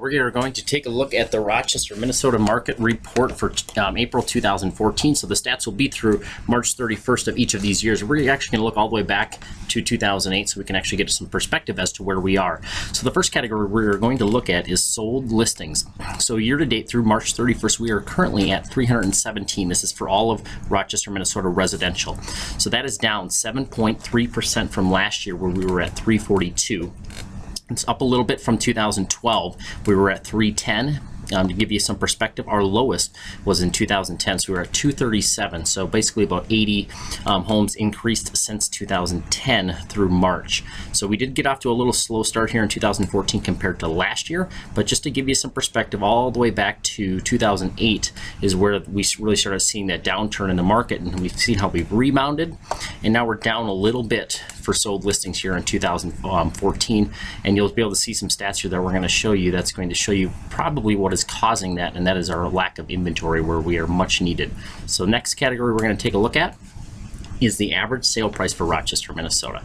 We are going to take a look at the Rochester, Minnesota market report for April 2014. So the stats will be through March 31st of each of these years. We're actually going to look all the way back to 2008 so we can actually get some perspective as to where we are. So the first category we're going to look at is sold listings. So year to date through March 31st, we are currently at 317. This is for all of Rochester, Minnesota residential. So that is down 7.3% from last year where we were at 342. It's up a little bit from 2012. We were at 310. To give you some perspective, our lowest was in 2010, so we were at 237. So basically about 80 homes increased since 2010 through March. So we did get off to a little slow start here in 2014 compared to last year, but just to give you some perspective, all the way back to 2008 is where we really started seeing that downturn in the market, and we've seen how we've rebounded, and now we're down a little bit for sold listings here in 2014, and you'll be able to see some stats here that we're going to show you that's going to show you probably what is causing that, and that is our lack of inventory where we are much needed. So next category we're going to take a look at is the average sale price for Rochester, Minnesota.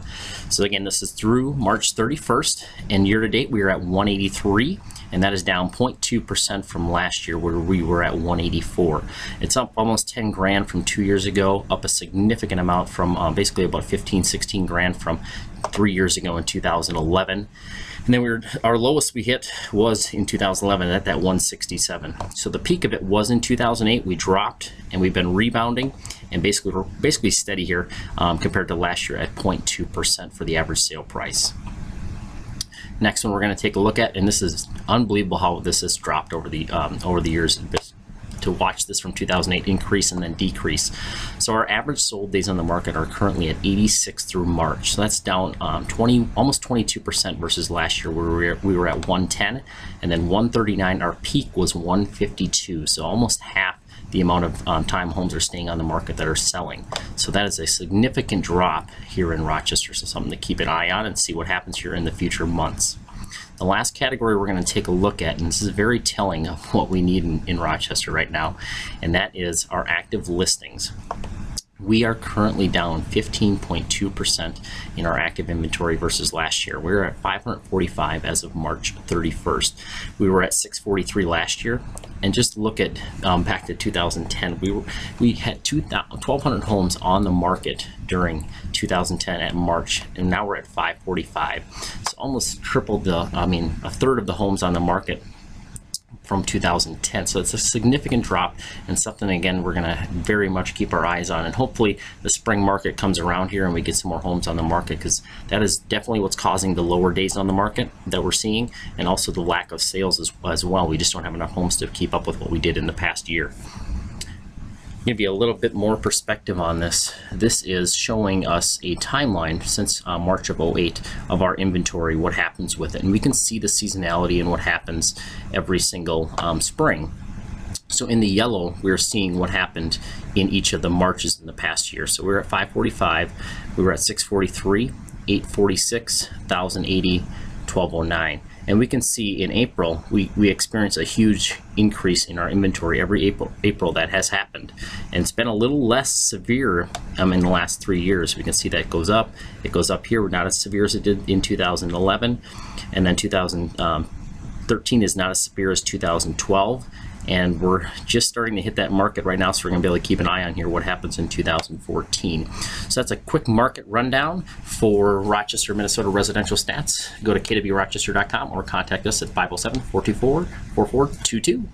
So again, this is through March 31st, and year to date we are at 183, and that is down 0.2% from last year where we were at 184. It's up almost 10 grand from 2 years ago, up a significant amount from basically about 15, 16 grand from 3 years ago in 2011. And then our lowest we hit was in 2011 at that 167. So the peak of it was in 2008. We dropped and we've been rebounding, and we're basically steady here compared to last year at 0.2% for the average sale price. Next one we're going to take a look at, and this is unbelievable how this has dropped over the years. To watch this from 2008 increase and then decrease. So our average sold days on the market are currently at 86 through March. So that's down almost 22% versus last year where we were at 110, and then 139. Our peak was 152. So almost half the amount of time homes are staying on the market that are selling. So that is a significant drop here in Rochester. So something to keep an eye on and see what happens here in the future months. The last category we're going to take a look at, and this is very telling of what we need in Rochester right now, and that is our active listings. We are currently down 15.2% in our active inventory versus last year. We're at 545 as of March 31st. We were at 643 last year. And just look at back to 2010, we had 1,200 homes on the market during 2010 at March, and now we're at 545. So almost tripled a third of the homes on the market from 2010. So it's a significant drop, and something again we're going to very much keep our eyes on, and hopefully the spring market comes around here and we get some more homes on the market, because that is definitely what's causing the lower days on the market that we're seeing, and also the lack of sales as well. We just don't have enough homes to keep up with what we did in the past year. Give you a little bit more perspective on this. This is showing us a timeline since March of 08 of our inventory, what happens with it, and we can see the seasonality and what happens every single spring. So in the yellow, we're seeing what happened in each of the Marches in the past year. So we're at 545, we were at 643, 846, 1080, 1209. And we can see in April, we experienced a huge increase in our inventory every April that has happened. And it's been a little less severe in the last 3 years. We can see that it goes up here, not as severe as it did in 2011. And then 2013 is not as severe as 2012. And we're just starting to hit that market right now, so we're going to be able to keep an eye on here what happens in 2014. So that's a quick market rundown for Rochester, Minnesota residential stats. Go to kwrochester.com or contact us at 507-424-4422.